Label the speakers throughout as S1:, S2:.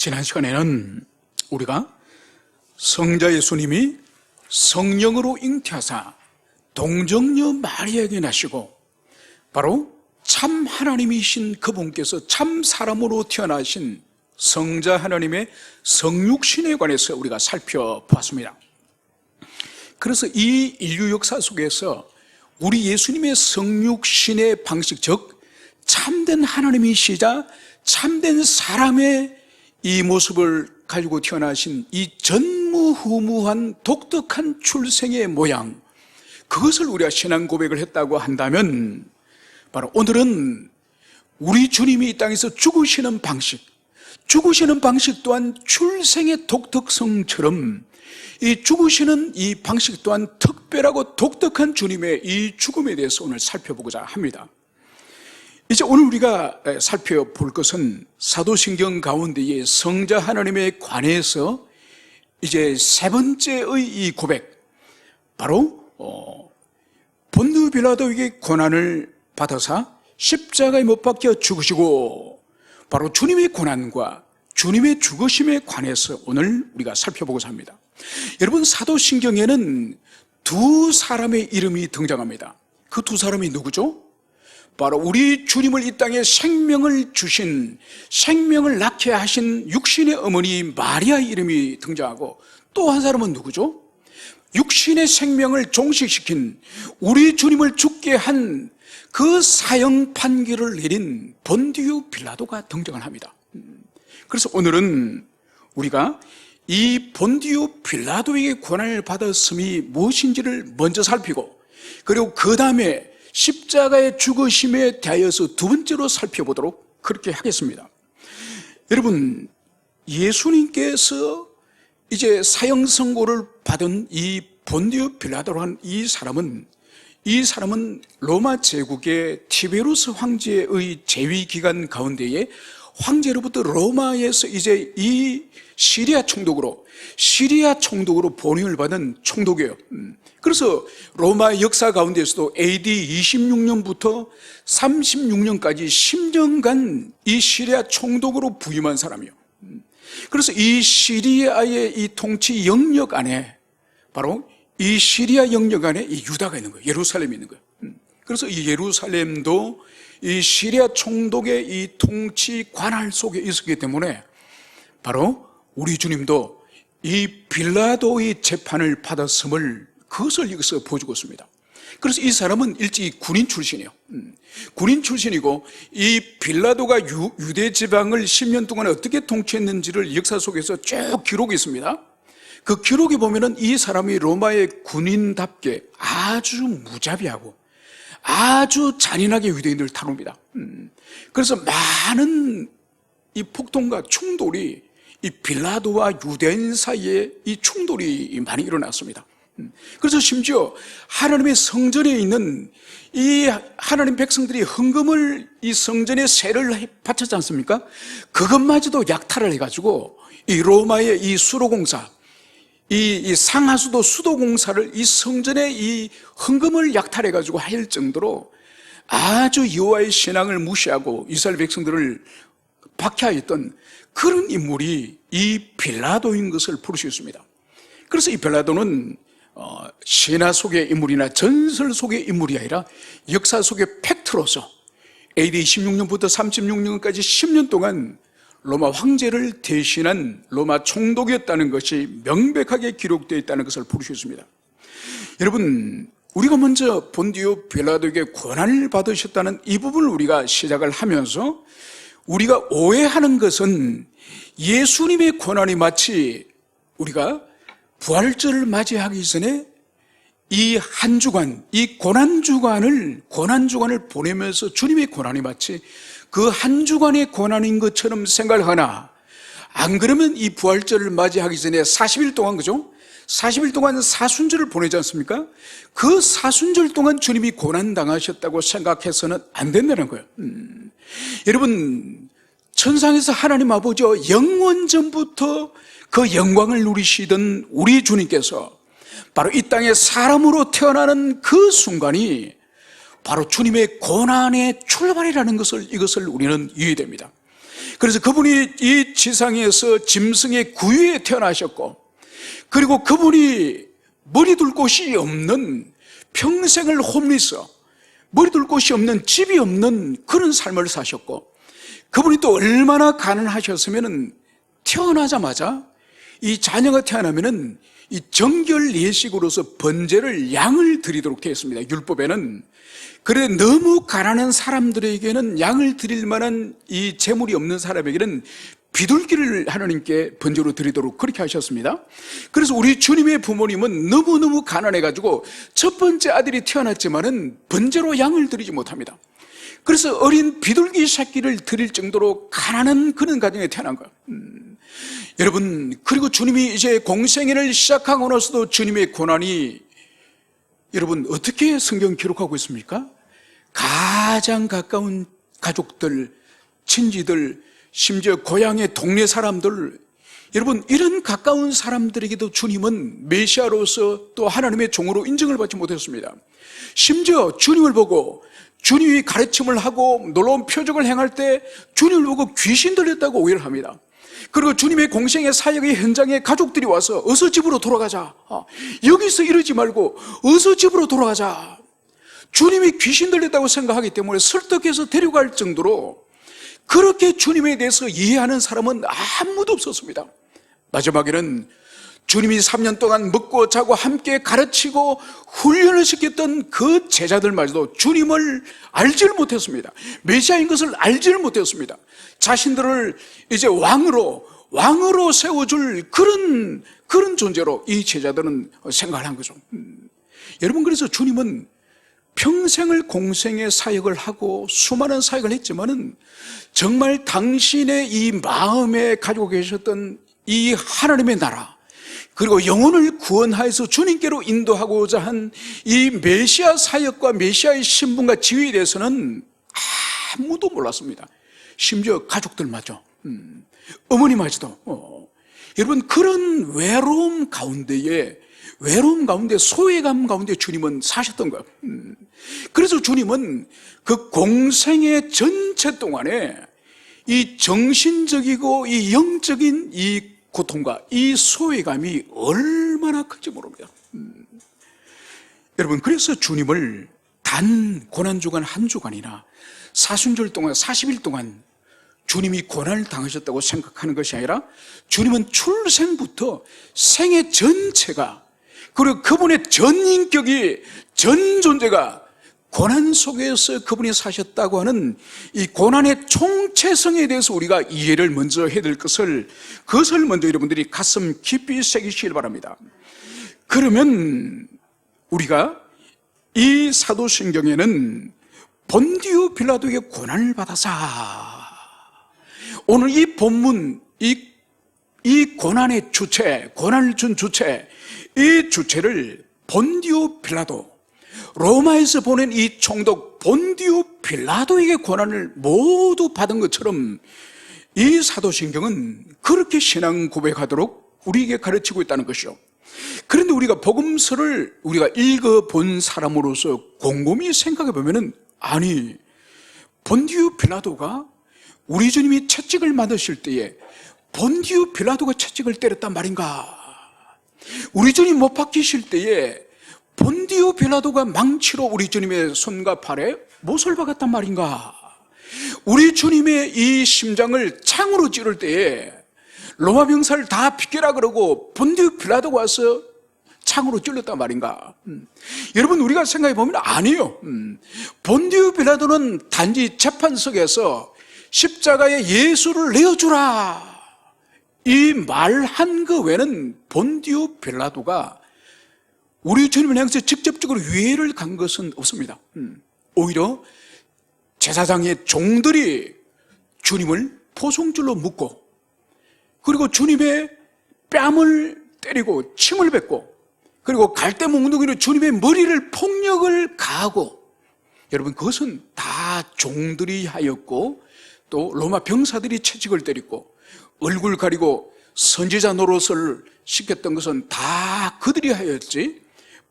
S1: 지난 시간에는 우리가 성자 예수님이 성령으로 잉태하사 동정녀 마리아에게 나시고 바로 참 하나님이신 그분께서 참 사람으로 태어나신 성자 하나님의 성육신에 관해서 우리가 살펴보았습니다. 그래서 이 인류 역사 속에서 우리 예수님의 성육신의 방식, 즉 참된 하나님이시자 참된 사람의 이 모습을 가지고 태어나신 이 전무후무한 독특한 출생의 모양, 그것을 우리가 신앙 고백을 했다고 한다면 바로 오늘은 우리 주님이 이 땅에서 죽으시는 방식 또한 출생의 독특성처럼 이 죽으시는 이 방식 또한 특별하고 독특한 주님의 이 죽음에 대해서 오늘 살펴보고자 합니다. 이제 오늘 우리가 살펴볼 것은 사도신경 가운데의 성자 하나님에 관해서 이제 세 번째의 이 고백, 바로 본디오 빌라도에게 고난을 받아서 십자가에 못 박혀 죽으시고 바로 주님의 고난과 주님의 죽으심에 관해서 오늘 우리가 살펴보고자 합니다. 여러분, 사도신경에는 두 사람의 이름이 등장합니다. 그 두 사람이 누구죠? 바로 우리 주님을 이 땅에 생명을 주신, 생명을 낳게 하신 육신의 어머니 마리아의 이름이 등장하고, 또 한 사람은 누구죠? 육신의 생명을 종식시킨, 우리 주님을 죽게 한 그 사형 판결을 내린 본디오 빌라도가 등장을 합니다. 그래서 오늘은 우리가 이 본디오 빌라도에게 고난을 받았음이 무엇인지를 먼저 살피고, 그리고 그 다음에 십자가의 죽으심에 대하여서 두 번째로 살펴보도록 그렇게 하겠습니다. 여러분, 예수님께서 이제 사형 선고를 받은 이 본디오 빌라도라는 이 사람은 로마 제국의 티베루스 황제의 재위 기간 가운데에 황제로부터 로마에서 이제 이 시리아 총독으로 본임을 받은 총독이에요. 그래서 로마 역사 가운데서도 AD 26년부터 36년까지 10년간 이 시리아 총독으로 부임한 사람이에요. 그래서 이 시리아의 이 통치 영역 안에, 바로 이 시리아 영역 안에 이 유다가 있는 거예요. 예루살렘이 있는 거예요. 그래서 이 예루살렘도 이 시리아 총독의 이 통치 관할 속에 있었기 때문에 바로 우리 주님도 이 빌라도의 재판을 받았음을, 그것을 여기서 보여주고 있습니다. 그래서 이 사람은 일찍 군인 출신이에요. 군인 출신이고, 이 빌라도가 유대 지방을 10년 동안 어떻게 통치했는지를 역사 속에서 쭉 기록이 있습니다. 그 기록에 보면은 이 사람이 로마의 군인답게 아주 무자비하고 아주 잔인하게 유대인들을 다룹니다. 그래서 많은 이 폭동과 충돌이, 이 빌라도와 유대인 사이에 이 충돌이 많이 일어났습니다. 그래서 심지어 하나님의 성전에 있는 이 하나님 백성들이 헌금을, 이 성전에 세를 바쳤지 않습니까? 그것마저도 약탈을 해가지고 이 로마의 이 수로공사, 이 상하수도 수도공사를 이 성전에 이 헌금을 약탈해가지고 할 정도로 아주 여호와의 신앙을 무시하고 이스라엘 백성들을 박해하였던 그런 인물이 이 빌라도인 것을 볼 수 있습니다. 그래서 이 빌라도는 신화 속의 인물이나 전설 속의 인물이 아니라 역사 속의 팩트로서 AD 26년부터 36년까지 10년 동안 로마 황제를 대신한 로마 총독이었다는 것이 명백하게 기록되어 있다는 것을 볼 수 있습니다. 여러분, 우리가 먼저 본디오 빌라도에게 고난을 받으셨다는 이 부분을 우리가 시작을 하면서 우리가 오해하는 것은 예수님의 고난이 마치 우리가 부활절을 맞이하기 전에 이 한 주간, 이 고난주간을 보내면서 주님의 고난이 마치 그 한 주간의 고난인 것처럼 생각하나, 안 그러면 이 부활절을 맞이하기 전에 40일 동안, 그죠? 40일 동안 사순절을 보내지 않습니까? 그 사순절 동안 주님이 고난당하셨다고 생각해서는 안 된다는 거예요. 여러분, 천상에서 하나님 아버지와 영원전부터 그 영광을 누리시던 우리 주님께서 바로 이 땅에 사람으로 태어나는 그 순간이 바로 주님의 고난의 출발이라는 것을, 이것을 우리는 이해됩니다. 그래서 그분이 이 지상에서 짐승의 구유에 태어나셨고, 그리고 그분이 머리 둘 곳이 없는, 평생을 홈리서, 머리 둘 곳이 없는, 집이 없는 그런 삶을 사셨고, 그분이 또 얼마나 가난하셨으면 태어나자마자 이 자녀가 태어나면은 이 정결 예식으로서 번제를 양을 드리도록 되어 있습니다. 율법에는. 그래 너무 가난한 사람들에게는 양을 드릴 만한 이 재물이 없는 사람에게는 비둘기를 하나님께 번제로 드리도록 그렇게 하셨습니다. 그래서 우리 주님의 부모님은 너무너무 가난해가지고 첫 번째 아들이 태어났지만은 번제로 양을 드리지 못합니다. 그래서 어린 비둘기 새끼를 드릴 정도로 가난한 그런 가정에 태어난 거예요. 여러분, 그리고 주님이 이제 공생애를 시작하고 나서도 주님의 고난이, 여러분 어떻게 성경 기록하고 있습니까? 가장 가까운 가족들, 친지들, 심지어 고향의 동네 사람들, 여러분 이런 가까운 사람들에게도 주님은 메시아로서 또 하나님의 종으로 인정을 받지 못했습니다. 심지어 주님을 보고 주님이 가르침을 하고 놀라운 표적을 행할 때 주님을 보고 귀신 들렸다고 오해를 합니다. 그리고 주님의 공생의 사역의 현장에 가족들이 와서 어서 집으로 돌아가자, 여기서 이러지 말고 어서 집으로 돌아가자, 주님이 귀신 들렸다고 생각하기 때문에 설득해서 데려갈 정도로 그렇게 주님에 대해서 이해하는 사람은 아무도 없었습니다. 마지막에는 주님이 3년 동안 먹고 자고 함께 가르치고 훈련을 시켰던 그 제자들마저도 주님을 알지를 못했습니다. 메시아인 것을 알지를 못했습니다. 자신들을 이제 왕으로 세워줄 그런 존재로 이 제자들은 생각을 한 거죠. 여러분, 그래서 주님은 평생을 공생의 사역을 하고 수많은 사역을 했지만은 정말 당신의 이 마음에 가지고 계셨던 이 하나님의 나라, 그리고 영혼을 구원하여서 주님께로 인도하고자 한 이 메시아 사역과 메시아의 신분과 지위에 대해서는 아무도 몰랐습니다. 심지어 가족들마저, 어머니마저도. 여러분, 그런 외로움 가운데 소외감 가운데 주님은 사셨던 거예요. 그래서 주님은 그 공생의 전체 동안에 이 정신적이고 이 영적인 이 고통과 이 소외감이 얼마나 큰지 모릅니다. 여러분, 그래서 주님을 단 고난주간 한 주간이나 사순절 동안 40일 동안 주님이 고난을 당하셨다고 생각하는 것이 아니라 주님은 출생부터 생애 전체가, 그리고 그분의 전 인격이, 전 존재가 고난 속에서 그분이 사셨다고 하는 이 고난의 총체성에 대해서 우리가 이해를 먼저 해야 될 그것을 먼저 여러분들이 가슴 깊이 새기시길 바랍니다. 그러면 우리가 이 사도신경에는 본디오 빌라도에게 고난을 받아서, 오늘 이 본문, 이 고난의 주체, 고난을 준 주체, 이 주체를 본디오 빌라도, 로마에서 보낸 이 총독 본디오 빌라도에게 고난을 모두 받은 것처럼 이 사도신경은 그렇게 신앙 고백하도록 우리에게 가르치고 있다는 것이죠. 그런데 우리가 복음서를 우리가 읽어본 사람으로서 곰곰이 생각해 보면은, 아니, 본디오 빌라도가 우리 주님이 채찍을 맞으실 때에 본디오 빌라도가 채찍을 때렸단 말인가? 우리 주님 못 박히실 때에 본디오 빌라도가 망치로 우리 주님의 손과 팔에 못을 박았단 말인가? 우리 주님의 이 심장을 창으로 찌를 때에 로마 병사를 다 비켜라 그러고 본디오 빌라도가 와서 창으로 찔렀단 말인가? 여러분, 우리가 생각해 보면 아니에요. 본디오 빌라도는 단지 재판석에서 십자가에 예수를 내어주라, 이 말한 그 외에는 본디오 빌라도가 우리 주님을 향해서 직접적으로 위해를 간 것은 없습니다. 오히려 제사장의 종들이 주님을 포송줄로 묶고, 그리고 주님의 뺨을 때리고 침을 뱉고, 그리고 갈대 몽둥이로 주님의 머리를 폭력을 가하고, 여러분, 그것은 다 종들이 하였고 또 로마 병사들이 채찍을 때리고 얼굴 가리고 선지자 노릇을 시켰던 것은 다 그들이 하였지,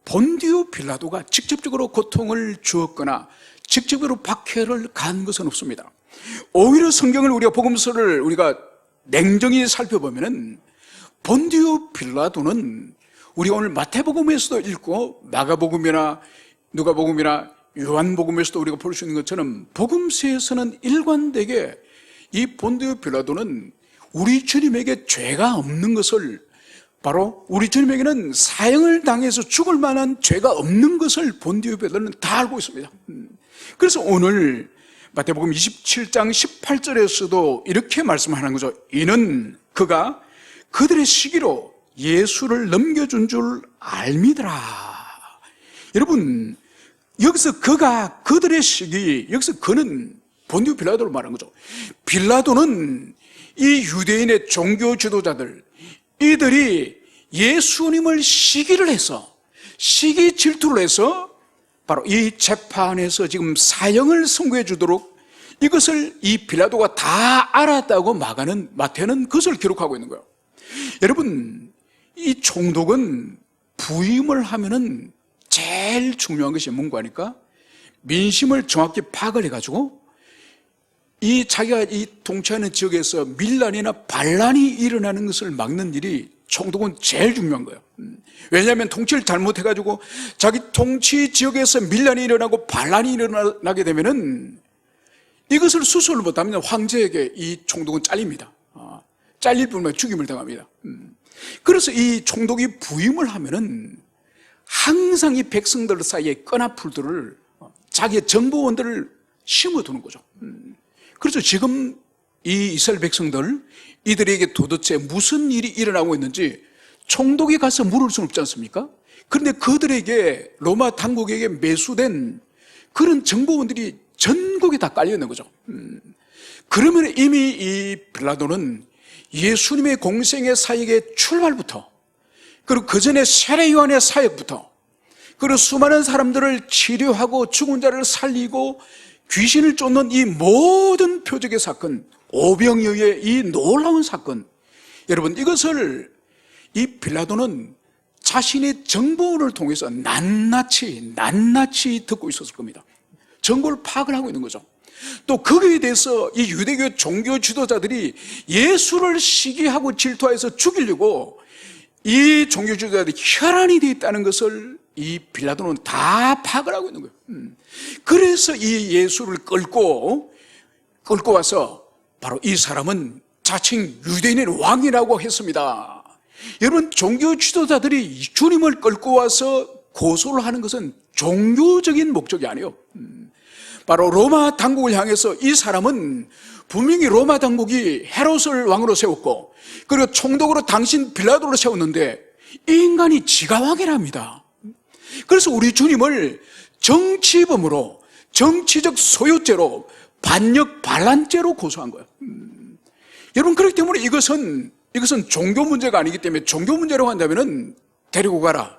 S1: 본디오 빌라도가 직접적으로 고통을 주었거나 직접으로 박해를 가한 것은 없습니다. 오히려 성경을 우리가 복음서를 우리가 냉정히 살펴보면은 본디오 빌라도는 우리 오늘 마태복음에서도 읽고 마가복음이나 누가복음이나 요한복음에서도 우리가 볼 수 있는 것처럼 복음서에서는 일관되게 이 본디오 빌라도는 우리 주님에게 죄가 없는 것을, 바로 우리 주님에게는 사형을 당해서 죽을 만한 죄가 없는 것을 본디오 빌라도는 다 알고 있습니다. 그래서 오늘 마태복음 27장 18절에서도 이렇게 말씀하는 거죠. 이는 그가 그들의 시기로 예수를 넘겨준 줄 알미더라. 여러분, 여기서 그가 그들의 시기, 여기서 그는 본디오 빌라도를 말한 거죠. 빌라도는 이 유대인의 종교 지도자들, 이들이 예수님을 시기를 해서, 시기 질투를 해서 바로 이 재판에서 지금 사형을 선고해 주도록 이것을 이 빌라도가 다 알았다고 마태는 그것을 기록하고 있는 거예요. 여러분, 이 총독은 부임을 하면은 제일 중요한 것이 뭔가 하니까 민심을 정확히 파악을 해가지고 이 자기가 이 통치하는 지역에서 밀란이나 반란이 일어나는 것을 막는 일이 총독은 제일 중요한 거예요. 왜냐하면 통치를 잘못해가지고 자기 통치 지역에서 밀란이 일어나고 반란이 일어나게 되면은 이것을 수습을 못하면 황제에게 이 총독은 잘립니다. 잘릴 뿐만 죽임을 당합니다. 그래서 이 총독이 부임을 하면은 항상 이 백성들 사이에 끈앞풀들을 자기의 정보원들을 심어두는 거죠. 그래서 지금 이 이스라엘 백성들, 이들에게 도대체 무슨 일이 일어나고 있는지 총독이 가서 물을 수는 없지 않습니까? 그런데 그들에게, 로마 당국에게 매수된 그런 정보원들이 전국에 다 깔려있는 거죠. 그러면 이미 이 빌라도는 예수님의 공생의 사역의 출발부터, 그리고 그 전에 세례 요한의 사역부터, 그리고 수많은 사람들을 치료하고 죽은 자를 살리고 귀신을 쫓는 이 모든 표적의 사건, 오병이어의 이 놀라운 사건, 여러분, 이것을 이 빌라도는 자신의 정보를 통해서 낱낱이 듣고 있었을 겁니다. 정보를 파악을 하고 있는 거죠. 또 거기에 대해서 이 유대교 종교 지도자들이 예수를 시기하고 질투해서 죽이려고 이 종교 지도자들이 혈안이 되어 있다는 것을 이 빌라도는 다 파악을 하고 있는 거예요. 그래서 이 예수를 끌고 와서 바로 이 사람은 자칭 유대인의 왕이라고 했습니다. 여러분, 종교 지도자들이 주님을 끌고 와서 고소를 하는 것은 종교적인 목적이 아니에요. 바로 로마 당국을 향해서 이 사람은 분명히 로마 당국이 헤롯을 왕으로 세웠고, 그리고 총독으로 당신 빌라도를 세웠는데 이 인간이 지가 왕이랍니다. 그래서 우리 주님을 정치범으로, 정치적 소유죄로, 반역 반란죄로 고소한 거예요. 여러분, 그렇기 때문에 이것은 종교 문제가 아니기 때문에, 종교 문제라고 한다면은 데리고 가라,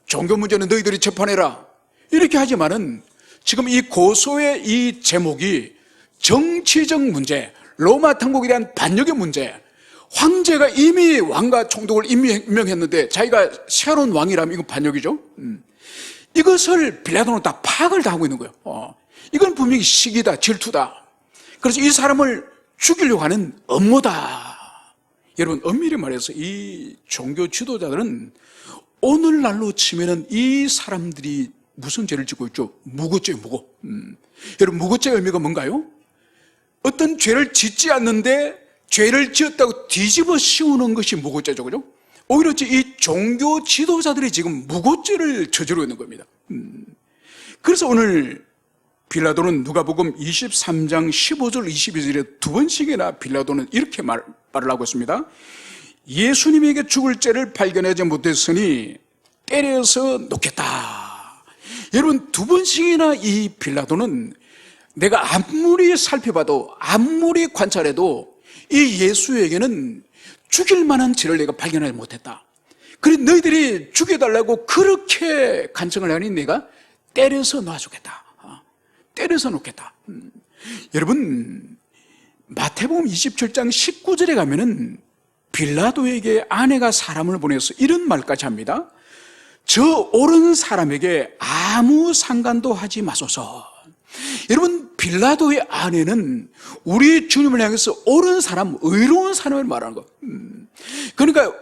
S1: 종교 문제는 너희들이 재판해라, 이렇게 하지만은 지금 이 고소의 이 제목이 정치적 문제, 로마 당국에 대한 반역의 문제, 황제가 이미 왕과 총독을 임명했는데 자기가 새로운 왕이라면 이건 반역이죠. 이것을 빌라도는 다 파악을 다 하고 있는 거예요. 이건 분명히 시기다, 질투다. 그래서 이 사람을 죽이려고 하는 음모다. 여러분, 엄밀히 말해서 이 종교 지도자들은 오늘날로 치면은 이 사람들이 무슨 죄를 짓고 있죠? 무고죄, 무고. 여러분, 무고죄의 의미가 뭔가요? 어떤 죄를 짓지 않는데 죄를 지었다고 뒤집어 씌우는 것이 무고죄죠, 그죠? 오히려 이 종교 지도자들이 지금 무고죄를 저지르고 있는 겁니다. 그래서 오늘 빌라도는 누가복음 23장 15절 22절에 두 번씩이나 빌라도는 이렇게 말을 하고 있습니다. 예수님에게 죽을 죄를 발견하지 못했으니 때려서 놓겠다. 여러분, 두 번씩이나 이 빌라도는 내가 아무리 살펴봐도, 아무리 관찰해도 이 예수에게는 죽일 만한 죄를 내가 발견하지 못했다. 그래, 너희들이 죽여달라고 그렇게 간청을 하니 내가 때려서 놔주겠다. 때려서 놓겠다. 여러분, 마태복음 27장 19절에 가면은 빌라도에게 아내가 사람을 보내서 이런 말까지 합니다. 저 옳은 사람에게 아무 상관도 하지 마소서. 여러분, 빌라도의 아내는 우리 주님을 향해서 옳은 사람, 의로운 사람을 말하는 거. 그러니까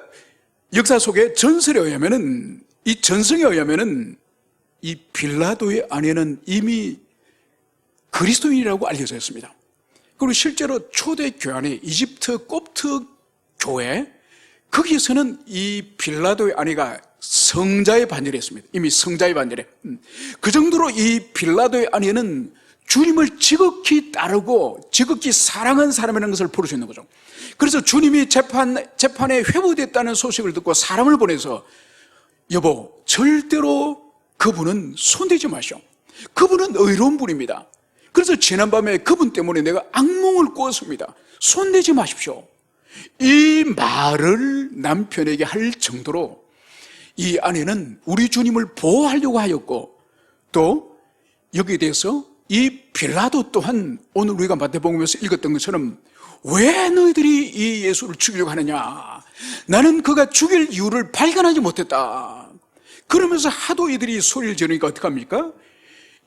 S1: 역사 속에 전설에 의하면은, 이 전성에 의하면은 이 빌라도의 아내는 이미 그리스도인이라고 알려져 있습니다. 그리고 실제로 초대 교회, 이집트 콥트 교회, 거기에서는 이 빌라도의 아내가 성자의 반열에 있습니다. 이미 성자의 반열에. 그 정도로 이 빌라도의 아내는 주님을 지극히 따르고 지극히 사랑한 사람이라는 것을 볼 수 있는 거죠. 그래서 주님이 재판에 회부됐다는 소식을 듣고 사람을 보내서, 여보, 절대로 그분은 손대지 마시오. 그분은 의로운 분입니다. 그래서 지난밤에 그분 때문에 내가 악몽을 꾸었습니다. 손대지 마십시오. 이 말을 남편에게 할 정도로 이 아내는 우리 주님을 보호하려고 하였고, 또 여기에 대해서 이 빌라도 또한 오늘 우리가 마태복음에서 읽었던 것처럼 왜 너희들이 이 예수를 죽이려고 하느냐, 나는 그가 죽일 이유를 발견하지 못했다. 그러면서 하도 이들이 소리를 지르니까 어떡합니까?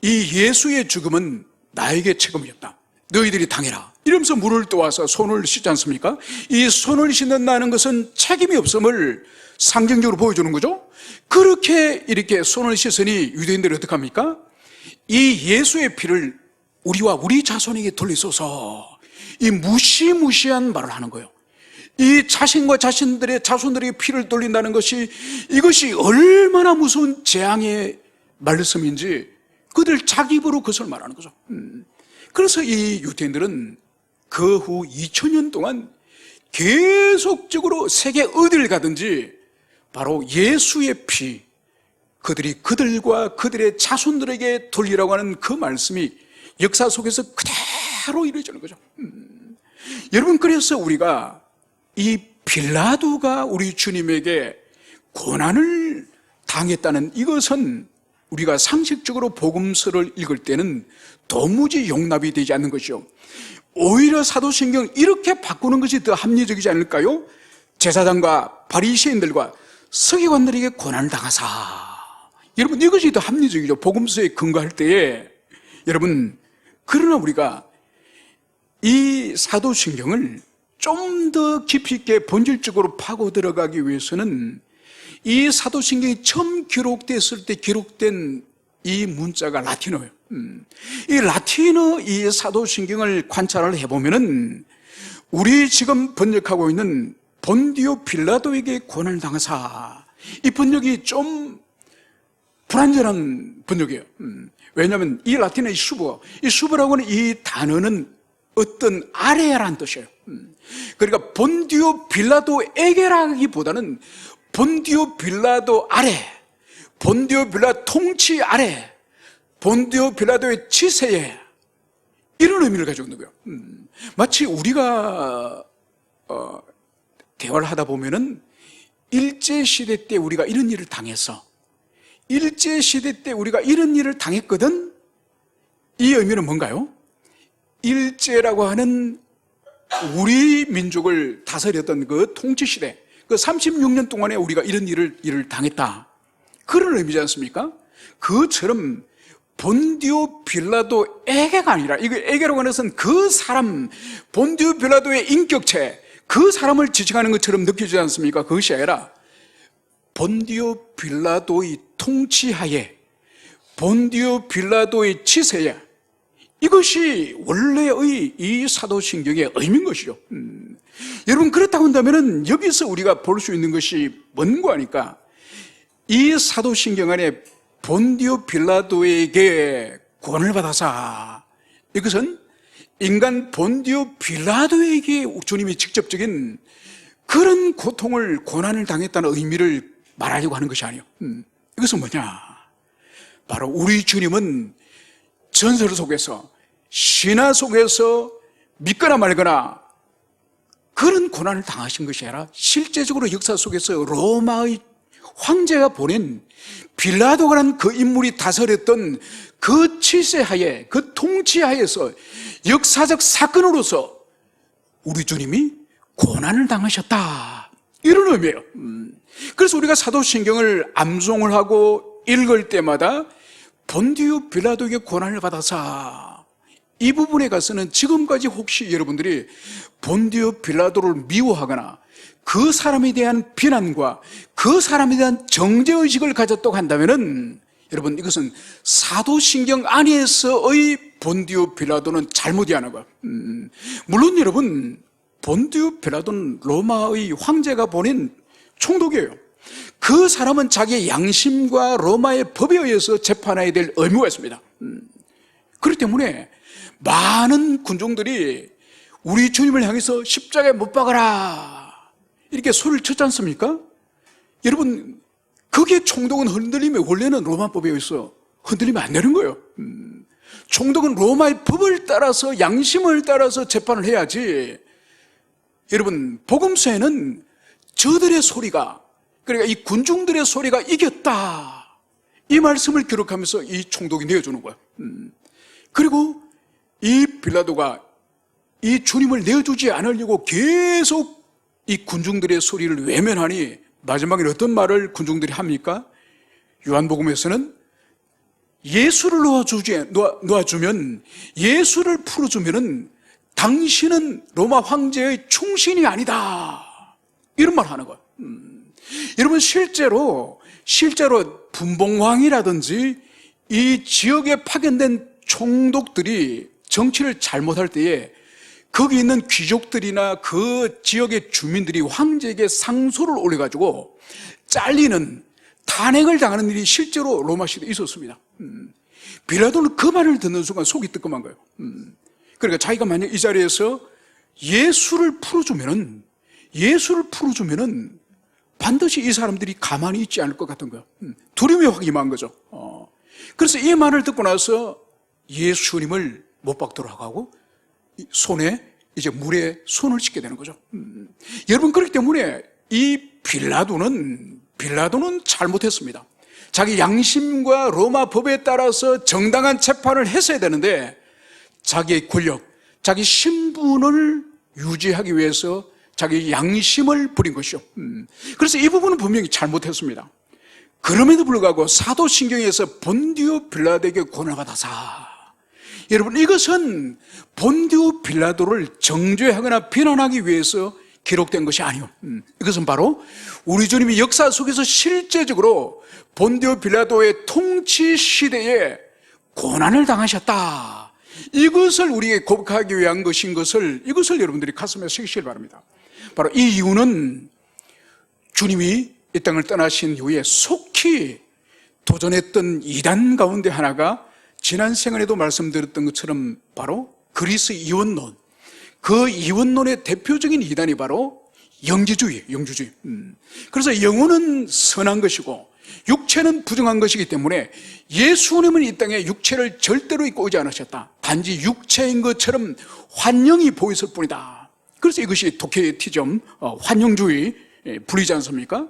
S1: 이 예수의 죽음은 나에게 책임이 없다, 너희들이 당해라, 이러면서 물을 떠와서 손을 씻지 않습니까? 이 손을 씻는다는 것은 책임이 없음을 상징적으로 보여주는 거죠. 그렇게 이렇게 손을 씻으니 유대인들이 어떡합니까? 이 예수의 피를 우리와 우리 자손에게 돌리소서, 이 무시무시한 말을 하는 거예요. 이 자신과 자신들의 자손들에게 피를 돌린다는 것이, 이것이 얼마나 무서운 재앙의 말씀인지 그들 자기 입으로 그것을 말하는 거죠. 그래서 이 유대인들은 그 후 2000년 동안 계속적으로 세계 어디를 가든지 바로 예수의 피, 그들과 그들의 자손들에게 돌리라고 하는 그 말씀이 역사 속에서 그대로 이루어지는 거죠. 여러분, 그래서 우리가 이 빌라도가 우리 주님에게 고난을 당했다는 이것은 우리가 상식적으로 복음서를 읽을 때는 도무지 용납이 되지 않는 것이죠. 오히려 사도신경을 이렇게 바꾸는 것이 더 합리적이지 않을까요? 제사장과 바리새인들과 서기관들에게 고난을 당하사. 여러분, 이것이 더 합리적이죠. 복음서에 근거할 때에. 여러분, 그러나 우리가 이 사도신경을 좀 더 깊이 있게 본질적으로 파고 들어가기 위해서는 이 사도신경이 처음 기록됐을 때 기록된 이 문자가 라틴어예요. 이 라틴어 이 사도신경을 관찰을 해보면은 우리 지금 번역하고 있는 본디오 빌라도에게 고난을 당하사, 이 번역이 좀 불완전한 번역이에요. 왜냐하면 이 라틴어의 이 슈버라고 하는 이 단어는 어떤 아래라는 뜻이에요. 그러니까 본디오 빌라도에게라기보다는 본디오 빌라도 아래, 본디오 빌라도 통치 아래, 본디오 빌라도의 치세에, 이런 의미를 가지고 있는 거예요. 마치 우리가 대화를 하다 보면은 일제시대 때 우리가 이런 일을 당했어, 일제시대 때 우리가 이런 일을 당했거든. 이 의미는 뭔가요? 일제라고 하는 우리 민족을 다스렸던 그 통치시대, 그 36년 동안에 우리가 이런 일을 당했다, 그런 의미지 않습니까? 그처럼 본디오 빌라도에게가 아니라, 이거 에게라고 하는 것은 그 사람, 본디오 빌라도의 인격체, 그 사람을 지칭하는 것처럼 느껴지지 않습니까? 그것이 아니라 본디오 빌라도의 통치하에, 본디오 빌라도의 치세에, 이것이 원래의 이 사도신경의 의미인 것이죠. 여러분, 그렇다고 한다면 여기서 우리가 볼 수 있는 것이 뭔가 하니까, 이 사도신경 안에 본디오 빌라도에게 고난을 받아서, 이것은 인간 본디오 빌라도에게 주님이 직접적인 그런 고통을, 고난을 당했다는 의미를 말하려고 하는 것이 아니에요. 이것은 뭐냐? 바로 우리 주님은 전설 속에서, 신화 속에서 믿거나 말거나 그런 고난을 당하신 것이 아니라 실제적으로 역사 속에서 로마의 황제가 보낸 빌라도라는 그 인물이 다스렸던 그 치세하에, 그 통치하에서 역사적 사건으로서 우리 주님이 고난을 당하셨다, 이런 의미예요. 그래서 우리가 사도신경을 암송을 하고 읽을 때마다 본디오 빌라도에게 고난을 받아서 이 부분에 가서는 지금까지 혹시 여러분들이 본디오 빌라도를 미워하거나 그 사람에 대한 비난과 그 사람에 대한 정죄의식을 가졌다고 한다면은 여러분, 이것은 사도신경 안에서의 본디오 빌라도는 잘못이라는 거예요. 물론 여러분, 본디오 빌라도는 로마의 황제가 보낸 총독이에요. 그 사람은 자기의 양심과 로마의 법에 의해서 재판해야 될 의무가 있습니다. 그렇기 때문에 많은 군중들이 우리 주님을 향해서 십자가에 못 박아라 이렇게 소리를 쳤지 않습니까? 여러분, 그게 총독은 흔들리면 원래는 로마법에 의해서 흔들리면 안 되는 거예요. 총독은 로마의 법을 따라서 양심을 따라서 재판을 해야지. 여러분, 복음서에는 저들의 소리가, 그러니까 이 군중들의 소리가 이겼다, 이 말씀을 기록하면서 이 총독이 내어주는 거예요. 그리고 이 빌라도가 이 주님을 내어주지 않으려고 계속 이 군중들의 소리를 외면하니 마지막에 어떤 말을 군중들이 합니까? 요한복음에서는 예수를 놓아주면, 예수를 풀어주면은 당신은 로마 황제의 충신이 아니다, 이런 말 하는 거예요. 여러분, 실제로 분봉왕이라든지 이 지역에 파견된 총독들이 정치를 잘못할 때에 거기 있는 귀족들이나 그 지역의 주민들이 황제에게 상소를 올려가지고 잘리는, 탄핵을 당하는 일이 실제로 로마 시대에 있었습니다. 빌라도는 그 말을 듣는 순간 속이 뜨끔한 거예요. 그러니까 자기가 만약 이 자리에서 예수를 풀어주면은 반드시 이 사람들이 가만히 있지 않을 것 같은 거예요. 두려움이 확 임한 거죠. 그래서 이 말을 듣고 나서 예수님을 못 박도록 하고 손에 이제 물에 손을 씻게 되는 거죠. 여러분, 그렇기 때문에 이 빌라도는 잘못했습니다. 자기 양심과 로마 법에 따라서 정당한 재판을 했어야 되는데 자기의 권력, 자기 신분을 유지하기 위해서 자기 양심을 부린 것이죠. 그래서 이 부분은 분명히 잘못했습니다. 그럼에도 불구하고 사도신경에서 본디오 빌라도에게 고난을 받아사, 여러분, 이것은 본디오 빌라도를 정죄하거나 비난하기 위해서 기록된 것이 아니요, 이것은 바로 우리 주님이 역사 속에서 실제적으로 본디오 빌라도의 통치 시대에 고난을 당하셨다, 이것을 우리에게 고백하기 위한 것인 것을, 이것을 여러분들이 가슴에 새기시길 바랍니다. 바로 이 이유는 주님이 이 땅을 떠나신 이후에 속히 도전했던 이단 가운데 하나가 지난 시간에도 말씀드렸던 것처럼 바로 그리스 이원론, 그 이원론의 대표적인 이단이 바로 영지주의. 그래서 영혼은 선한 것이고 육체는 부정한 것이기 때문에 예수님은 이 땅에 육체를 절대로 입고 오지 않으셨다, 단지 육체인 것처럼 환영이 보였을 뿐이다. 그래서 이것이 도케티즘, 환영주의 불리지 않습니까?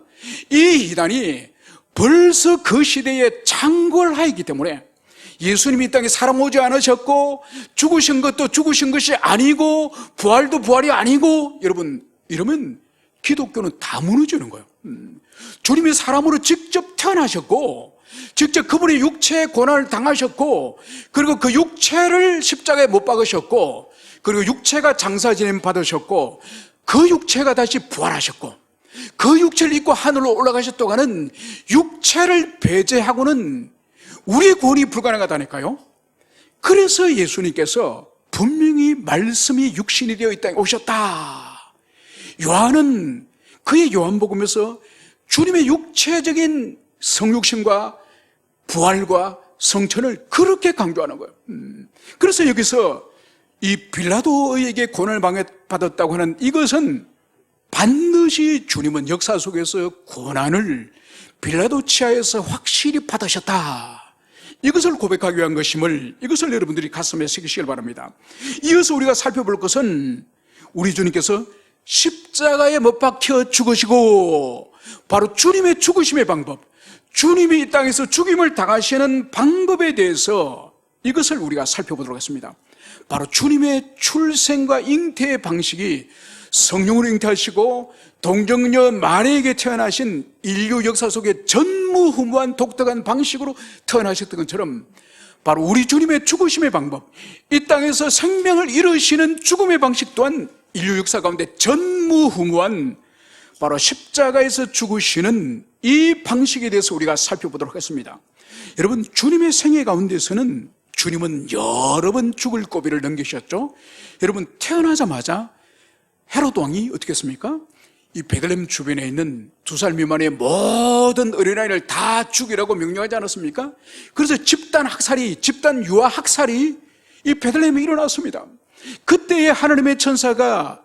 S1: 이 이단이 벌써 그 시대에 창궐하였기 때문에 예수님이 이 땅에 사람 오지 않으셨고 죽으신 것도 죽으신 것이 아니고 부활도 부활이 아니고, 여러분, 이러면 기독교는 다 무너지는 거예요. 주님이 사람으로 직접 태어나셨고 직접 그분이 육체의 고난을 당하셨고 그리고 그 육체를 십자가에 못 박으셨고 그리고 육체가 장사지냄 받으셨고 그 육체가 다시 부활하셨고 그 육체를 입고 하늘로 올라가셨다고 하는 육체를 배제하고는 우리의 구원이 불가능하다니까요. 그래서 예수님께서 분명히 말씀이 육신이 되어 이 땅에 오셨다. 요한은 그의 요한복음에서 주님의 육체적인 성육신과 부활과 성천을 그렇게 강조하는 거예요. 그래서 여기서 이 빌라도에게 고난을 받았다고 하는 이것은 반드시 주님은 역사 속에서 고난을 빌라도 치하에서 확실히 받으셨다, 이것을 고백하기 위한 것임을, 이것을 여러분들이 가슴에 새기시길 바랍니다. 이어서 우리가 살펴볼 것은 우리 주님께서 십자가에 못 박혀 죽으시고 바로 주님의 죽으심의 방법, 주님이 이 땅에서 죽임을 당하시는 방법에 대해서 이것을 우리가 살펴보도록 하겠습니다. 바로 주님의 출생과 잉태의 방식이 성령으로 잉태하시고 동정녀 마리아에게 태어나신 인류 역사 속의 전 전무후무한 독특한 방식으로 태어나셨던 것처럼 바로 우리 주님의 죽으심의 방법, 이 땅에서 생명을 이루시는 죽음의 방식 또한 인류 역사 가운데 전무후무한 바로 십자가에서 죽으시는 이 방식에 대해서 우리가 살펴보도록 하겠습니다. 여러분, 주님의 생애 가운데서는 주님은 여러 번 죽을 고비를 넘기셨죠. 여러분, 태어나자마자 헤롯 왕이 어떻게 했습니까? 이 베들레헴 주변에 있는 2살 미만의 모든 어린아이를 다 죽이라고 명령하지 않았습니까? 그래서 집단 유아 학살이 이 베들레헴에 일어났습니다. 그때에 하나님의 천사가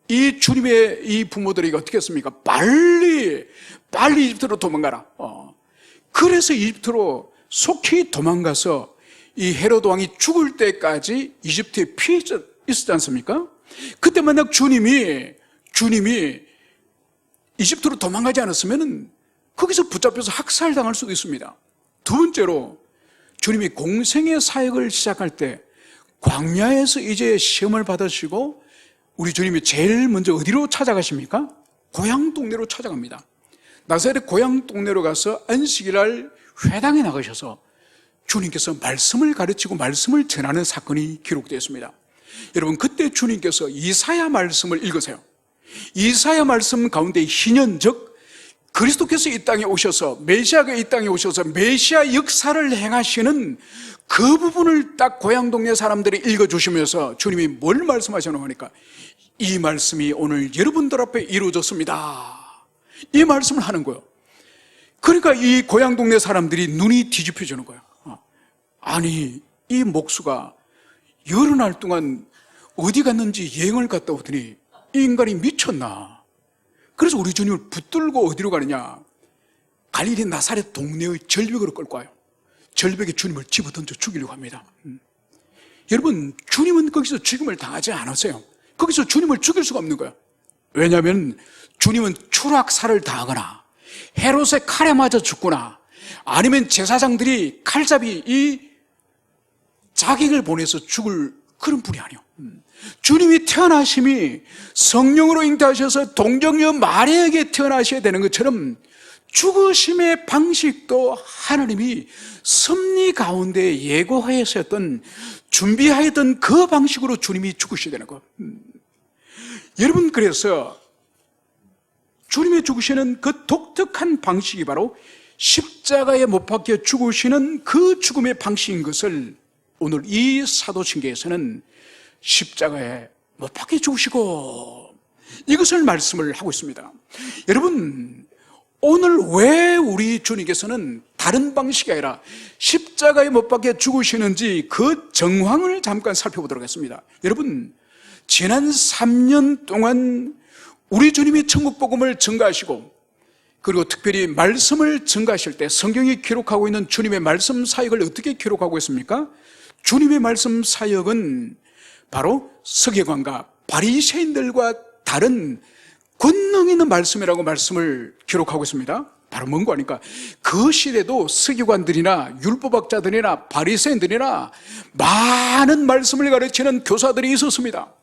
S1: 이 주님의 이 부모들에게 어떻게 했습니까? 빨리 이집트로 도망가라. 그래서 이집트로 속히 도망가서 이 헤롯 왕이 죽을 때까지 이집트에 피해 있었지 않습니까? 그때 만약 주님이 이집트로 도망가지 않았으면 거기서 붙잡혀서 학살당할 수도 있습니다. 두 번째로, 주님이 공생의 사역을 시작할 때 광야에서 이제 시험을 받으시고 우리 주님이 제일 먼저 어디로 찾아가십니까? 고향 동네로 찾아갑니다. 나사렛 고향 동네로 가서 안식일날 회당에 나가셔서 주님께서 말씀을 가르치고 말씀을 전하는 사건이 기록되어 있습니다. 여러분, 그때 주님께서 이사야 말씀을 읽으세요. 이사야 말씀 가운데 희년, 즉 그리스도께서 이 땅에 오셔서, 메시아가 이 땅에 오셔서 메시아 역사를 행하시는 그 부분을 딱 고향 동네 사람들이 읽어주시면서 주님이 뭘 말씀하시는 거니까, 이 말씀이 오늘 여러분들 앞에 이루어졌습니다, 이 말씀을 하는 거예요. 그러니까 이 고향 동네 사람들이 눈이 뒤집혀지는 거예요. 아니, 이 목수가 여러 날 동안 어디 갔는지 여행을 갔다 오더니 이 인간이 미쳤나? 그래서 우리 주님을 붙들고 어디로 가느냐? 갈릴리 나사렛 동네의 절벽으로 끌고 와요. 절벽에 주님을 집어던져 죽이려고 합니다. 여러분, 주님은 거기서 죽임을 당하지 않았어요. 거기서 주님을 죽일 수가 없는 거예요. 왜냐하면 주님은 추락사를 당하거나 헤롯의 칼에 맞아 죽거나 아니면 제사장들이 칼잡이 이 자객을 보내서 죽을 그런 분이 아니에요. 주님이 태어나심이 성령으로 잉태하셔서 동정녀 마리아에게 태어나셔야 되는 것처럼 죽으심의 방식도 하나님이 섭리 가운데 예고하였던, 준비하였던 그 방식으로 주님이 죽으셔야 되는 것. 여러분, 그래서 주님의 죽으시는 그 독특한 방식이 바로 십자가에 못 박혀 죽으시는 그 죽음의 방식인 것을 오늘 이 사도신경에서는 십자가에 못 박혀 죽으시고 이것을 말씀을 하고 있습니다. 여러분, 오늘 왜 우리 주님께서는 다른 방식이 아니라 십자가에 못 박혀 죽으시는지 그 정황을 잠깐 살펴보도록 하겠습니다. 여러분, 지난 3년 동안 우리 주님이 천국 복음을 전가하시고 그리고 특별히 말씀을 전가하실 때 성경이 기록하고 있는 주님의 말씀 사역을 어떻게 기록하고 있습니까? 주님의 말씀 사역은 바로 서기관과 바리새인들과 다른 권능 있는 말씀이라고 말씀을 기록하고 있습니다. 바로 뭔가 하니까 그 시대도 서기관들이나 율법학자들이나 바리새인들이나 많은 말씀을 가르치는 교사들이 있었습니다.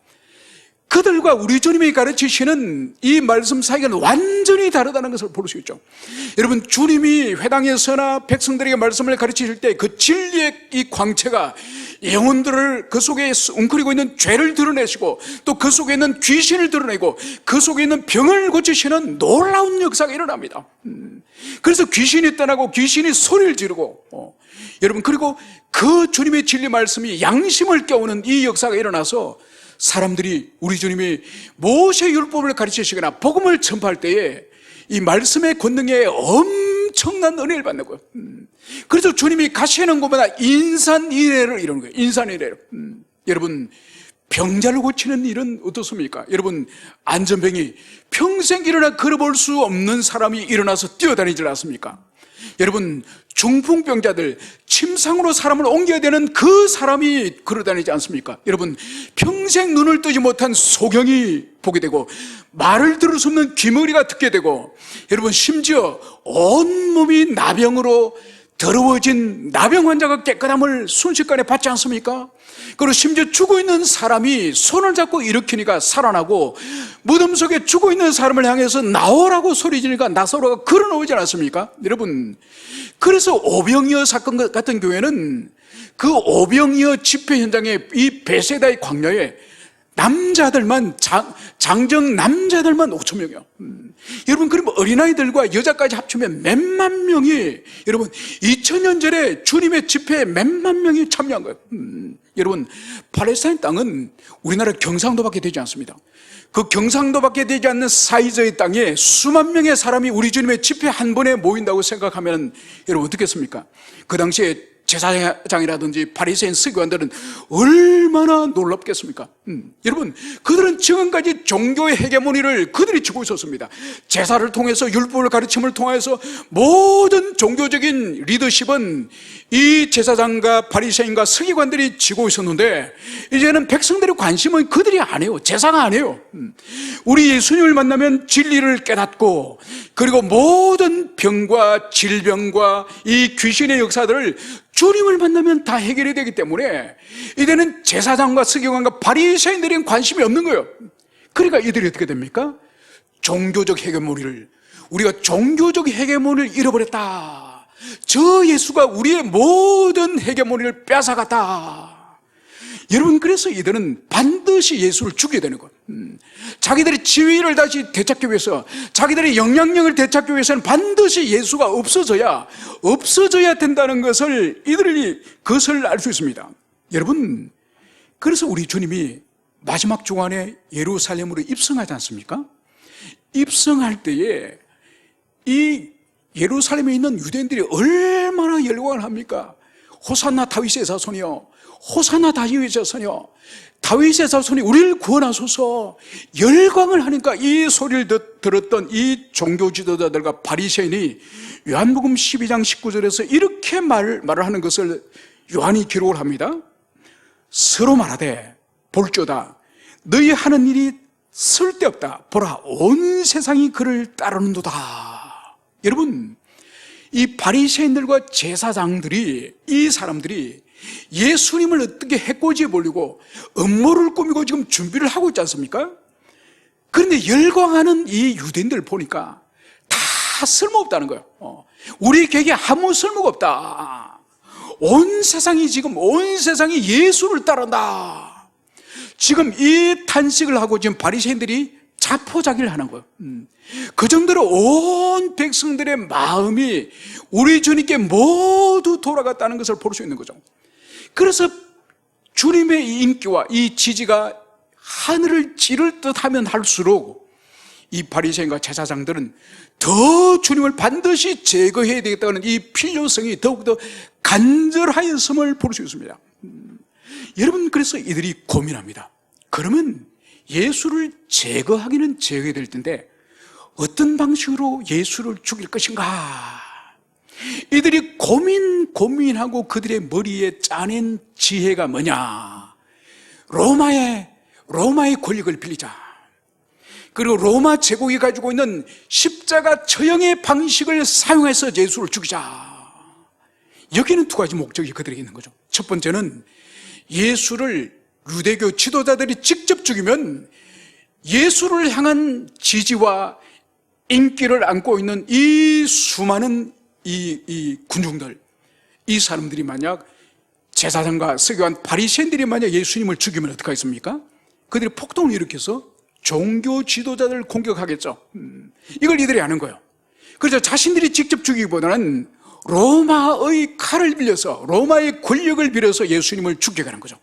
S1: 그들과 우리 주님이 가르치시는 이 말씀 사역은 완전히 다르다는 것을 볼 수 있죠. 여러분, 주님이 회당에서나 백성들에게 말씀을 가르치실 때 그 진리의 이 광채가 영혼들을 그 속에 웅크리고 있는 죄를 드러내시고 또 그 속에 있는 귀신을 드러내고 그 속에 있는 병을 고치시는 놀라운 역사가 일어납니다. 그래서 귀신이 떠나고 귀신이 소리를 지르고 여러분, 그리고 그 주님의 진리 말씀이 양심을 깨우는 이 역사가 일어나서 사람들이 우리 주님이 모세 율법을 가르치시거나 복음을 전파할 때에 이 말씀의 권능에 엄청난 은혜를 받는 거예요. 그래서 주님이 가시는 곳마다 인산이례를 이루는 거예요. 인산이례를. 여러분, 병자를 고치는 일은 어떻습니까? 여러분, 안전병이 평생 일어나 걸어볼 수 없는 사람이 일어나서 뛰어다니질 않습니까? 여러분, 중풍병자들, 침상으로 사람을 옮겨야 되는 그 사람이 걸어다니지 않습니까? 여러분, 평생 눈을 뜨지 못한 소경이 보게 되고 말을 들을 수 없는 귀머리가 듣게 되고 여러분, 심지어 온몸이 나병으로 더러워진 나병 환자가 깨끗함을 순식간에 받지 않습니까? 그리고 심지어 죽어있는 사람이 손을 잡고 일으키니까 살아나고, 무덤 속에 죽어있는 사람을 향해서 나오라고 소리 지르니까 나사로가 걸어 나오지 않았습니까? 여러분, 그래서 오병이어 사건 같은 경우에는 그 오병이어 집회 현장에 이 베세다의 광야에 남자들만, 장정 남자들만 5천 명이요. 여러분, 그럼 어린아이들과 여자까지 합치면 몇만 명이, 여러분, 2000년 전에 주님의 집회에 몇만 명이 참여한 거예요. 여러분, 팔레스타인 땅은 우리나라 경상도밖에 되지 않습니다. 그 경상도밖에 되지 않는 사이즈의 땅에 수만 명의 사람이 우리 주님의 집회 한 번에 모인다고 생각하면 여러분 어떻겠습니까? 그 당시에 제사장이라든지 바리새인 서기관들은 얼마나 놀랍겠습니까? 여러분, 그들은 지금까지 종교의 헤게모니를 그들이 쥐고 있었습니다. 제사를 통해서, 율법을 가르침을 통해서 모든 종교적인 리더십은 이 제사장과 바리새인과 서기관들이 쥐고 있었는데, 이제는 백성들의 관심은 그들이 안 해요. 제사가 안 해요. 우리 예수님을 만나면 진리를 깨닫고, 그리고 모든 병과 질병과 이 귀신의 역사들을 주님을 만나면 다 해결이 되기 때문에 이제는 제사장과 서기관과 바리새인들에겐 관심이 없는 거예요. 그러니까 이들이 어떻게 됩니까? 종교적 헤게모니를, 우리가 종교적 헤게모니를 잃어버렸다, 저 예수가 우리의 모든 헤게모니를 뺏어갔다. 여러분, 그래서 이들은 반드시 예수를 죽여야 되는 거예요. 자기들의 지위를 다시 되찾기 위해서, 자기들의 영향력을 되찾기 위해서는 반드시 예수가 없어져야 된다는 것을 이들이 그것을 알 수 있습니다. 여러분, 그래서 우리 주님이 마지막 주간에 예루살렘으로 입성하지 않습니까? 입성할 때에 이 예루살렘에 있는 유대인들이 얼마나 열광을 합니까? 호산나 다윗의 자손이여, 호산나 다윗의 자손이여, 다윗의 자손이 우리를 구원하소서 열광을 하니까 이 소리를 들었던 이 종교 지도자들과 바리새인이 요한복음 12장 19절에서 이렇게 말을 하는 것을 요한이 기록을 합니다. 서로 말하되 볼지어다 너희 하는 일이 쓸데없다. 보라, 온 세상이 그를 따르는도다. 여러분, 이 바리새인들과 제사장들이, 이 사람들이 예수님을 어떻게 해코지해 보려고 음모를 꾸미고 지금 준비를 하고 있지 않습니까? 그런데 열광하는 이 유대인들을 보니까 다 쓸모없다는 거예요. 우리 객에 아무 쓸모가 없다. 온 세상이 예수를 따른다. 지금 이 탄식을 하고 지금 바리새인들이 자포자기를 하는 거예요. 그 정도로 온 백성들의 마음이 우리 주님께 모두 돌아갔다는 것을 볼 수 있는 거죠. 그래서 주님의 이 인기와 이 지지가 하늘을 찌를 듯 하면 할수록 이 바리새인과 제사장들은 더 주님을 반드시 제거해야 되겠다는 이 필요성이 더욱더 간절하였음을 볼 수 있습니다. 여러분, 그래서 이들이 고민합니다. 그러면 예수를 제거하기는 제거해야 될 텐데 어떤 방식으로 예수를 죽일 것인가? 이들이 고민하고 그들의 머리에 짜낸 지혜가 뭐냐? 로마의 권력을 빌리자. 그리고 로마 제국이 가지고 있는 십자가 처형의 방식을 사용해서 예수를 죽이자. 여기는 두 가지 목적이 그들에게 있는 거죠. 첫 번째는 예수를 유대교 지도자들이 직접 죽이면 예수를 향한 지지와 인기를 안고 있는 이 수많은 이 군중들, 이 사람들이 만약 제사장과 서기관 바리새인들이 만약 예수님을 죽이면 어떡하겠습니까? 그들이 폭동을 일으켜서 종교 지도자들을 공격하겠죠. 이걸 이들이 아는 거예요. 그래서 자신들이 직접 죽이기보다는 로마의 칼을 빌려서, 로마의 권력을 빌려서 예수님을 죽여가는 거죠.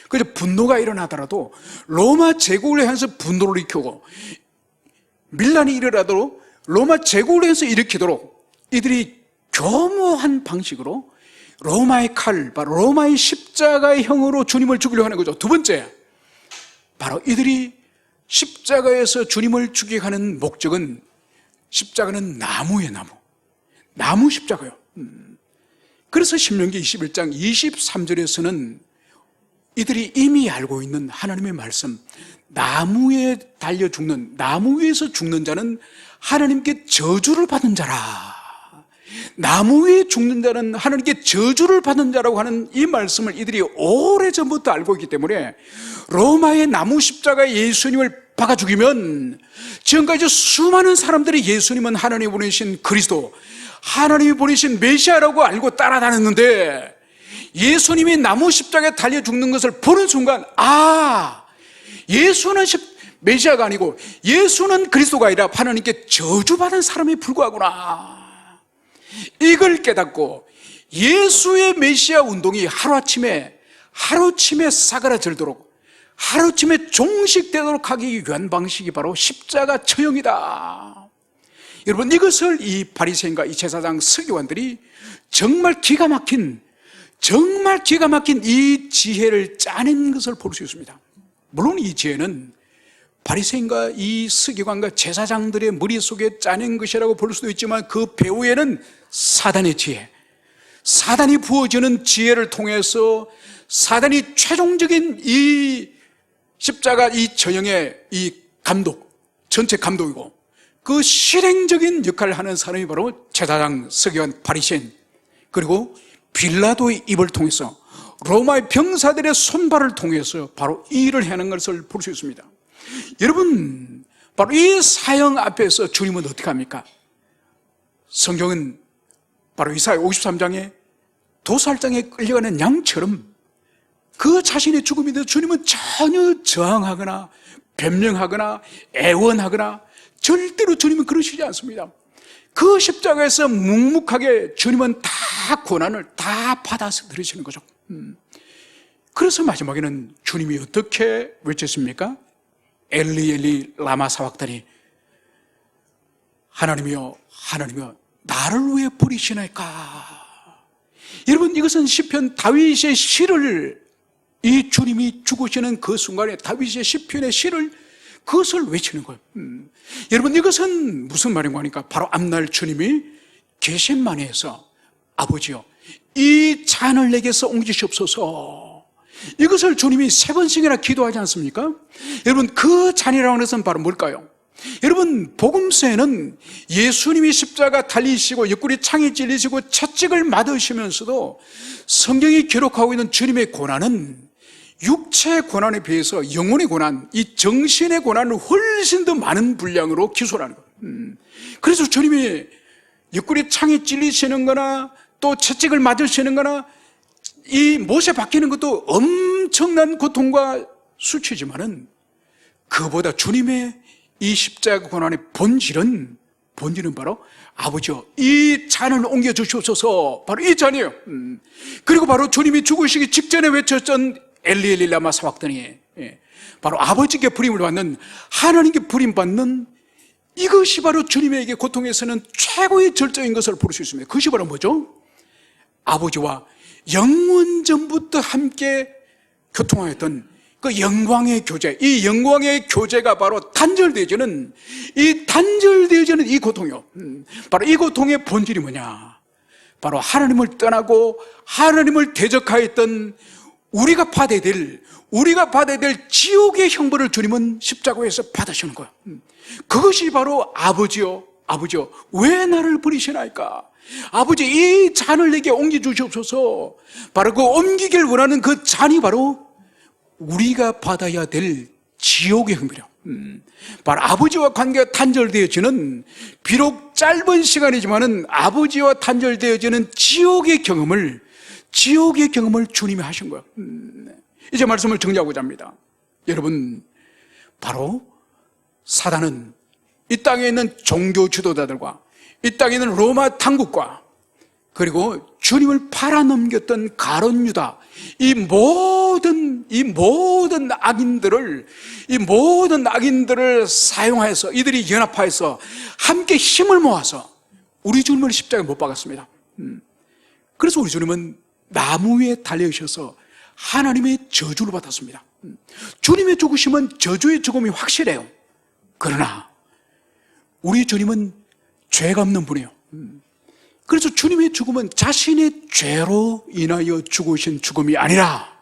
S1: 그래서 분노가 일어나더라도 로마 제국을 향해서 분노를 일으키고 밀란이 일어나도록 로마 제국을 향해서 일으키도록 이들이 교묘한 방식으로 로마의 칼, 바로 로마의 십자가의 형으로 주님을 죽이려고 하는 거죠. 두 번째, 바로 이들이 십자가에서 주님을 죽이게 하는 목적은, 십자가는 나무예요. 나무 십자가요. 그래서 신명기 21장 23절에서는 이들이 이미 알고 있는 하나님의 말씀, 나무에 달려 죽는, 나무 위에서 죽는 자는 하나님께 저주를 받은 자라. 나무 위에 죽는 자는 하나님께 저주를 받는 자라고 하는 이 말씀을 이들이 오래전부터 알고 있기 때문에 로마의 나무 십자가에 예수님을 박아 죽이면 지금까지 수많은 사람들이 예수님은 하나님이 보내신 그리스도, 하나님이 보내신 메시아라고 알고 따라다녔는데 예수님이 나무 십자가에 달려 죽는 것을 보는 순간, 아, 예수는 메시아가 아니고 예수는 그리스도가 아니라 하나님께 저주받은 사람에 불과하구나, 이걸 깨닫고 예수의 메시아 운동이 하루아침에 사그라들도록, 하루아침에 종식되도록 하기 위한 방식이 바로 십자가 처형이다. 여러분, 이것을 이 바리새인과 이 제사장 서기관들이 정말 기가 막힌 이 지혜를 짜낸 것을 볼 수 있습니다. 물론 이 지혜는 바리새인과 이 서기관과 제사장들의 머릿속에 짜낸 것이라고 볼 수도 있지만 그 배후에는 사단의 지혜, 사단이 부어주는 지혜를 통해서 사단이 최종적인 이 십자가 이 처형의 이 감독, 전체 감독이고 그 실행적인 역할을 하는 사람이 바로 제사장, 서기관, 바리새인, 그리고 빌라도의 입을 통해서 로마의 병사들의 손발을 통해서 바로 이 일을 하는 것을 볼 수 있습니다. 여러분, 바로 이 사형 앞에서 주님은 어떻게 합니까? 성경은 바로 이사야 53장에 도살장에 끌려가는 양처럼 그 자신의 죽음에 대해서 주님은 전혀 저항하거나 변명하거나 애원하거나 절대로 주님은 그러시지 않습니다. 그 십자가에서 묵묵하게 주님은 다 고난을 다 받아서 들으시는 거죠. 그래서 마지막에는 주님이 어떻게 외쳤습니까? 엘리 엘리 라마 사박다니, 하나님이여 하나님이여 나를 왜 버리시나이까. 여러분, 이것은 시편 다윗의 시를, 이 주님이 죽으시는 그 순간에 다윗의 시편의 시를, 그것을 외치는 거예요. 여러분, 이것은 무슨 말인가 하니까 바로 앞날 주님이 겟세마네에서 아버지여 이 잔을 내게서 옮기시옵소서, 이것을 주님이 3번씩이나 기도하지 않습니까? 여러분, 그 잔이라고 하는 것은 바로 뭘까요? 여러분, 복음서에는 예수님이 십자가 달리시고 옆구리 창에 찔리시고 채찍을 맞으시면서도 성경이 기록하고 있는 주님의 고난은 육체의 고난에 비해서 영혼의 고난, 이 정신의 고난을 훨씬 더 많은 분량으로 기술하는 거예요. 그래서 주님이 옆구리 창에 찔리시는 거나 또 채찍을 맞으시는 거나 이 못에 박히는 것도 엄청난 고통과 수치지만은 그보다 주님의 이 십자가 고난의 본질은 바로 아버지여 이 잔을 옮겨 주시옵소서, 바로 이 잔이에요. 그리고 바로 주님이 죽으시기 직전에 외쳤던 엘리 엘리 라마 사박다니, 바로 아버지께 부림을 받는, 하나님께 부림받는, 이것이 바로 주님에게 고통에서는 최고의 절정인 것을 볼 수 있습니다. 그것이 바로 뭐죠? 아버지와 영원전부터 함께 교통하였던 그 영광의 교제, 이 영광의 교제가 바로 단절되어지는 이 고통이요. 바로 이 고통의 본질이 뭐냐? 바로 하나님을 떠나고 하나님을 대적하였던 우리가 받아야 될 지옥의 형벌을 주님은 십자가에서 받으시는 거예요. 그것이 바로 아버지요 왜 나를 버리시나이까? 아버지 이 잔을 내게 옮겨주시옵소서. 바로 그 옮기길 원하는 그 잔이 바로 우리가 받아야 될 지옥의 형벌이요. 바로 아버지와 관계가 단절되어지는, 비록 짧은 시간이지만은 아버지와 단절되어지는 지옥의 경험을 주님이 하신 거예요. 이제 말씀을 정리하고자 합니다. 여러분, 바로 사단은 이 땅에 있는 종교 지도자들과 이 땅에 있는 로마 당국과 그리고 주님을 팔아넘겼던 가룟 유다, 이 모든 악인들을 사용해서 이들이 연합하여서 함께 힘을 모아서 우리 주님을 십자가에 못 박았습니다. 그래서 우리 주님은 나무 위에 달려오셔서 하나님의 저주를 받았습니다. 주님의 죽으심은 저주의 죽음이 확실해요. 그러나 우리 주님은 죄가 없는 분이에요. 그래서 주님의 죽음은 자신의 죄로 인하여 죽으신 죽음이 아니라,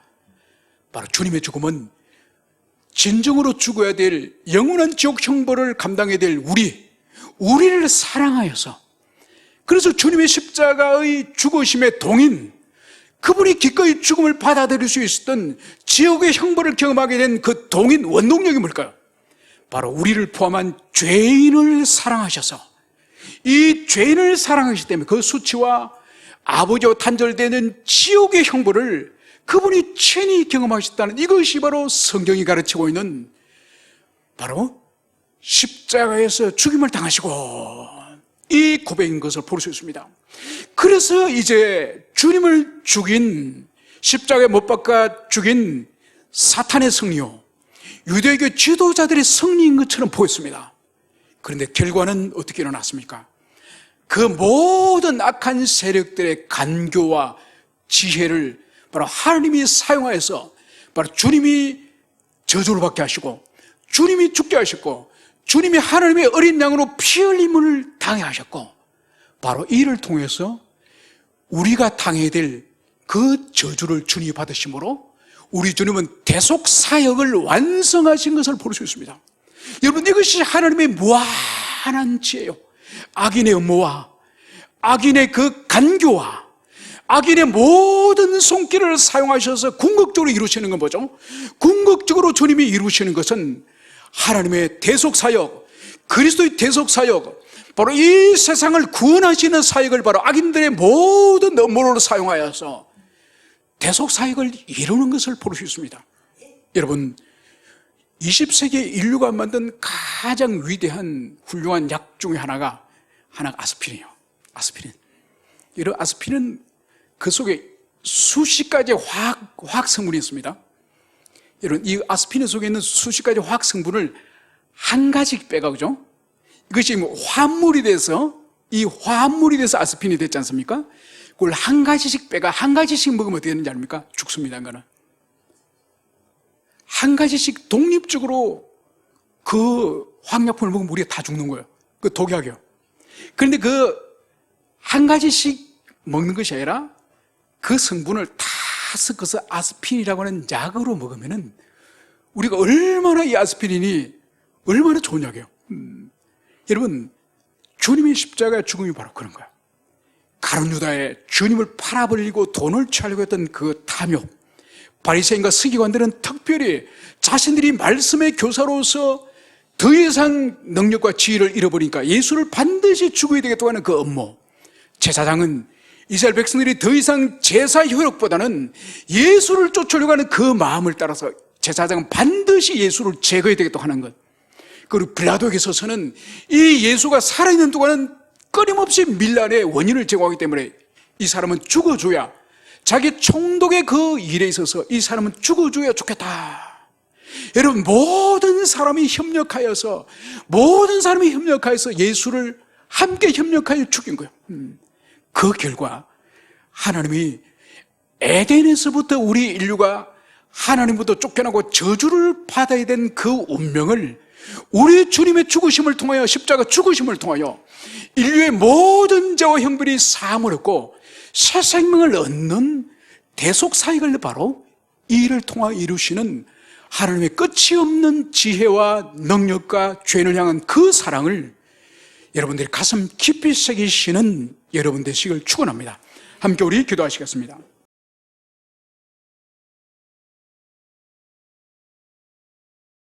S1: 바로 주님의 죽음은 진정으로 죽어야 될 영원한 지옥 형벌을 감당해야 될 우리를 사랑하여서 그래서 주님의 십자가의 죽으심의 동인, 그분이 기꺼이 죽음을 받아들일 수 있었던 지옥의 형벌을 경험하게 된 그 동인 원동력이 뭘까요? 바로 우리를 포함한 죄인을 사랑하셔서, 이 죄인을 사랑하시기 때문에 그 수치와 아버지와 단절되는 지옥의 형벌을 그분이 친히 경험하셨다는, 이것이 바로 성경이 가르치고 있는 바로 십자가에서 죽임을 당하시고 이 고백인 것을 볼 수 있습니다. 그래서 이제 주님을 죽인, 십자가에 못 박아 죽인 사탄의 승리요, 유대교 지도자들의 승리인 것처럼 보였습니다. 그런데 결과는 어떻게 일어났습니까? 그 모든 악한 세력들의 간교와 지혜를 바로 하나님이 사용하여서 바로 주님이 저주를 받게 하시고, 주님이 죽게 하셨고, 주님이 하나님의 어린 양으로 피 흘림을 당해 하셨고, 바로 이를 통해서 우리가 당해야 될 그 저주를 주님이 받으심으로 우리 주님은 대속 사역을 완성하신 것을 볼 수 있습니다. 여러분, 이것이 하나님의 무한한 지혜요, 악인의 음모와 악인의 그 간교와 악인의 모든 손길을 사용하셔서 궁극적으로 이루시는 건 뭐죠? 궁극적으로 주님이 이루시는 것은 하나님의 대속사역, 그리스도의 대속사역, 바로 이 세상을 구원하시는 사역을 바로 악인들의 모든 음모를 사용하여서 대속사역을 이루는 것을 볼 수 있습니다. 여러분, 20세기 인류가 만든 가장 위대한 훌륭한 약 중에 하나가 아스피린이에요. 아스피린. 이런 아스피린은 그 속에 수십 가지 화학 성분이 있습니다. 여러분, 이 아스피린 속에 있는 수십 가지 화학 성분을 한 가지 빼가, 그죠? 이것이 화합물이 돼서, 이 화합물이 돼서 아스피린이 됐지 않습니까? 그걸 한 가지씩 빼가, 한 가지씩 먹으면 어떻게 되는지 압니까? 죽습니다, 인간은. 한 가지씩 독립적으로 그 화학약품을 먹으면 우리가 다 죽는 거예요. 그 독약이요. 그런데 그 한 가지씩 먹는 것이 아니라 그 성분을 다 섞어서 아스피린이라고 하는 약으로 먹으면은 우리가 얼마나 이 아스피린이 얼마나 좋은 약이에요. 여러분, 주님의 십자가의 죽음이 바로 그런 거예요. 가룟 유다의 주님을 팔아버리고 돈을 취하려고 했던 그 탐욕, 바리새인과 서기관들은 특별히 자신들이 말씀의 교사로서 더 이상 능력과 지혜를 잃어버리니까 예수를 반드시 죽어야 되겠다고 하는 그 음모, 제사장은 이스라엘 백성들이 더 이상 제사 효력보다는 예수를 쫓으려고 하는 그 마음을 따라서 제사장은 반드시 예수를 제거해야 되겠다고 하는 것, 그리고 빌라도에게서는 이 예수가 살아있는 동안은 끊임없이 밀란의 원인을 제공하기 때문에 이 사람은 죽어줘야, 자기 총독의 그 일에 있어서 이 사람은 죽어줘야 좋겠다. 여러분, 모든 사람이 협력하여서 예수를 함께 협력하여 죽인 거예요. 그 결과 하나님이 에덴에서부터 우리 인류가 하나님부터 쫓겨나고 저주를 받아야 된 그 운명을 우리 주님의 죽으심을 통하여, 십자가 죽으심을 통하여 인류의 모든 죄와 형벌이 사함을 얻고 새 생명을 얻는 대속사역을 바로 이 일을 통하여 이루시는 하나님의 끝이 없는 지혜와 능력과 죄인을 향한 그 사랑을 여러분들이 가슴 깊이 새기시는 여러분 되시길 축원합니다. 함께 우리 기도하시겠습니다.